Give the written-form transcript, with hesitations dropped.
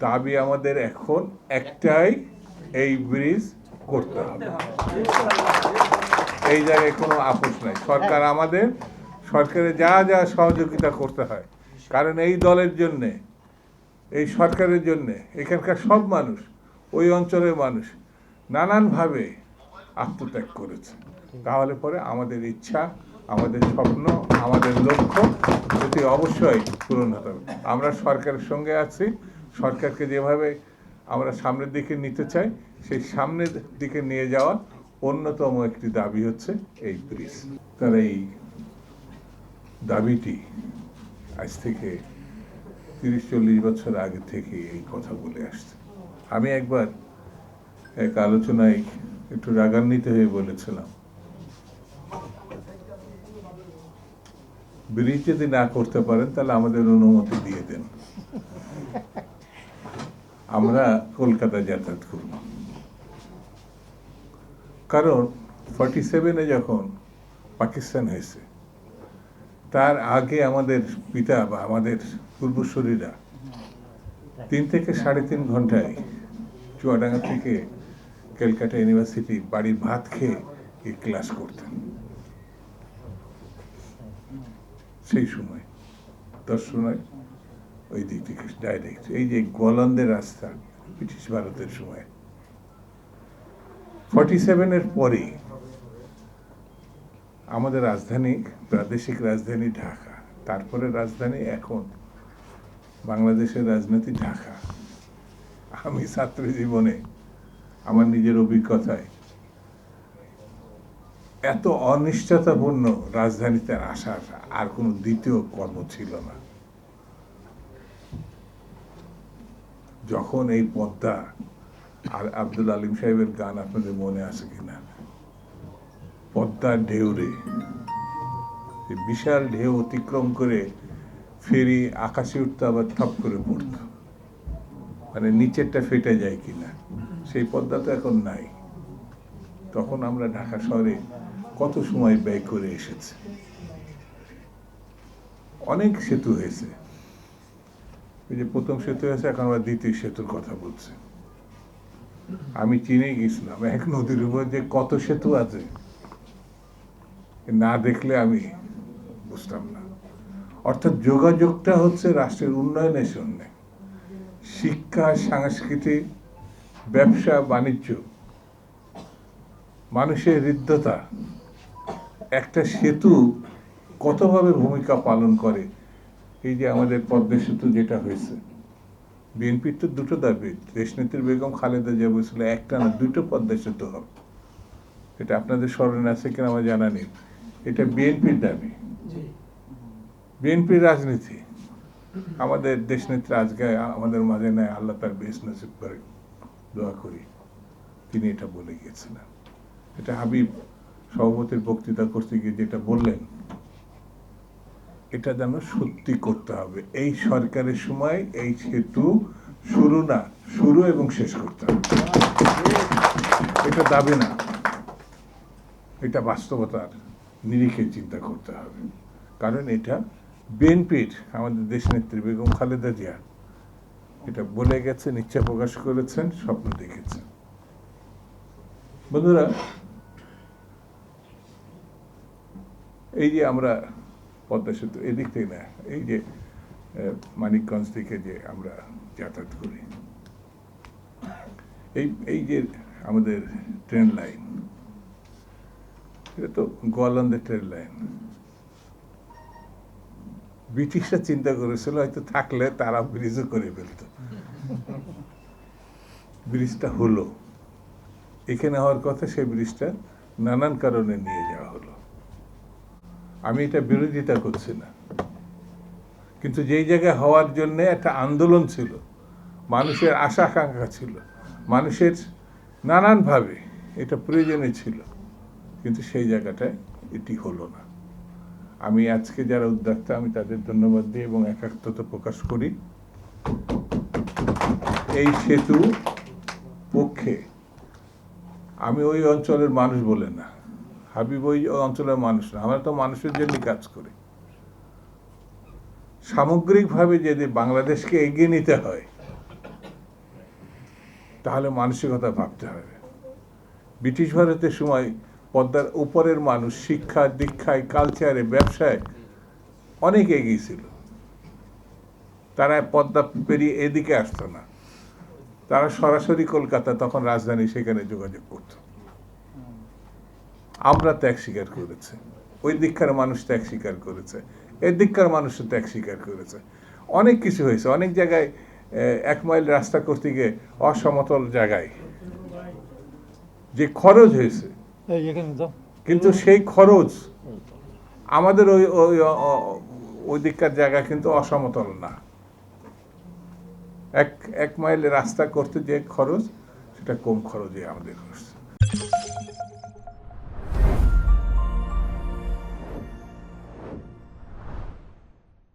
দাবি আমাদের এখন একটাই, এই ব্রিজ করতে হবে। এই জায়গায় কোনো আপোষ নাই। সরকার আমাদের, সরকারের যা যা সহযোগিতা করতে হয়, কারণ এই দলের জন্যে, এই সরকারের জন্যে এখানকার সব মানুষ, ওই অঞ্চলের মানুষ নানানভাবে আত্মত্যাগ করেছে। তাহলে পরে আমাদের ইচ্ছা, আমাদের স্বপ্ন, আমাদের লক্ষ্য এটি অবশ্যই পূরণ হতে হবে। আমরা সরকারের সঙ্গে আছি। সরকারকে যেভাবে আমরা সামনের দিকে নিতে চাই, সেই সামনের দিকে নিয়ে যাওয়া অন্যতম একটি দাবি হচ্ছে এই ব্রিজ। তার এই দাবিটি আজ থেকে 30-40 বছর আগে থেকে এই কথা বলে আসছে। আমি একবার এক আলোচনায় একটু রাগান্বিত হয়ে বলেছিলাম, ব্রিজ যদি না করতে পারেন তাহলে আমাদের অনুমতি দিয়ে দেন, আমরা কলকাতায় যাতায়াত করব। কারণ 47-এ যখন পাকিস্তান হয়েছে, তার আগে আমাদের পিতা বা আমাদের পূর্বসূরীরা 3 থেকে 3.5 ঘন্টায় চুয়াডাঙ্গা থেকে ক্যালকাটা ইউনিভার্সিটি বাড়ির ভাত খেয়ে এই ক্লাস করতেন। সেই সময় দর্শনায় ওই দিক থেকে ডাইরেক্ট, এই যে গোয়ালন্দের রাস্তা ব্রিটিশ ভারতের সময়। 47-এর পরে আমাদের রাজধানী, প্রাদেশিক রাজধানী ঢাকা, তারপরে রাজধানী এখন বাংলাদেশের রাজধানী ঢাকা। আমি ছাত্র জীবনে আমার নিজের অভিজ্ঞতায় এত অনিশ্চয়তাপূর্ণ রাজধানীতে আসার আর কোনো দ্বিতীয় কর্ম ছিল না। যখন এই পদ্মা, আর আব্দুল আলিম সাহেবের গান আপনাদের মনে আছে কিনা, পদ্মার ঢেউরে, বিশাল ঢেউ অতিক্রম করে ফেরি আকাশে উঠতে আবার থপ করে পড়ত, মানে নিচেরটা ফেটে যায় কিনা, সেই পদ্মা তো এখন নাই। তখন আমরা ঢাকা শহরে কত সময় ব্যয় করে এসেছি। অনেক সেতু হয়েছে, এই যে প্রথম সেতু হয়েছে, এখন আমরা দ্বিতীয় সেতুর কথা বলছি। আমি চিনে গেছিলাম এক নদীর উপর যে কত সেতু আছে, না দেখলে আমি বুঝতাম না। অর্থাৎ যোগাযোগটা হচ্ছে রাষ্ট্রের উন্নয়নের জন্য, শিক্ষা, সংস্কৃতি, ব্যবসা বাণিজ্য, মানুষের হৃদ্যতা, একটা সেতু কতভাবে ভূমিকা পালন করে। এই যে আমাদের পদ্মা সেতু যেটা হয়েছে, বিএনপির তো দুটো দাবি, দেশনেত্রী বেগম খালেদা জিয়া বলছিল একটা না 2টো পদ্মা সেতু হবে। এটা আপনাদের স্মরণে আছে কিনা আমার জানা নেই। এটা বিএনপির দাবি, বিএনপির রাজনীতি। আমাদের দেশনেত্রী আজকে আমাদের মাঝে নেয়, আল্লাহ তার বেশ নসিব করে, দোয়া করি। তিনি এটা বলে গিয়েছিলেন। এটা হাবিব সভাপতির বক্তৃতা করতে গিয়ে যেটা বললেন, এটা যেন সত্যি করতে হবে। এই সরকারের সময় এই সেতু শুরু না, শুরু এবং শেষ করতে হবে। এটা দাবি না, এটা বাস্তবতার নিরিখে চিন্তা করতে হবে। কারণ এটা বিএনপির, আমাদের দেশনেত্রী বেগম খালেদা জিয়া এটা বলে গেছেন, ইচ্ছা প্রকাশ করেছেন, স্বপ্ন দেখেছেন। বন্ধুরা, এই যে আমরা পদ্মা সেতু এদিক থেকে না, এই যে মানিকগঞ্জ থেকে যে আমরা যাতায়াত করি, এই যে আমাদের ট্রেন লাইন, এটা তো গোয়ালন্দের ট্রেন লাইন। ব্রিটিশরা চিন্তা করেছিল হয়তো থাকলে তারা ব্রিজও করে ফেলত। ব্রিজটা হলো, এখানে হওয়ার কথা, সেই ব্রিজটা নানান কারণে নিয়ে যাওয়া হলো। আমি এটা বিরোধিতা করছি না, কিন্তু যেই জায়গায় হওয়ার জন্য একটা আন্দোলন ছিল, মানুষের আশা আকাঙ্ক্ষা ছিল, মানুষের নানানভাবে এটা প্রয়োজনীয় ছিল, কিন্তু সেই জায়গাটায় এটি হলো না। আমি আজকে যারা উদ্যোক্তা, আমি তাদের ধন্যবাদ দিই এবং একাত্মতা প্রকাশ করি। এই সেতু পক্ষে আমি ওই অঞ্চলের মানুষ বলে না, হাবিব ওই অঞ্চলের মানুষ না, আমরা তো মানুষের জন্য কাজ করি। সামগ্রিকভাবে যদি বাংলাদেশকে এগিয়ে নিতে হয়, তাহলে মানসিকতা ভাবতে হবে। ব্রিটিশ ভারতের সময় পদ্মার উপরের মানুষ শিক্ষা দীক্ষায় কালচারে ব্যবসায় অনেক এগিয়ে ছিল। তারা পদ্মা পেরিয়ে এদিকে আসতো না, তারা সরাসরি কলকাতা, তখন রাজধানী, সেখানে যোগাযোগ করত। আমরা ত্যাগ স্বীকার করেছি, ওই দিককার মানুষ ত্যাগ স্বীকার করেছে, এদিককার মানুষও ত্যাগ স্বীকার করেছে। অনেক কিছু হয়েছে, অনেক জায়গায় 1 মাইল রাস্তা করতে গিয়ে অসমতল জায়গায় যে খরচ হয়েছে, কিন্তু সেই খরচ আমাদের ওই ওই ওই দিককার জায়গা কিন্তু অসমতল না। 1 মাইল রাস্তা করতে যে খরচ, সেটা কম খরচে আমাদের করছে।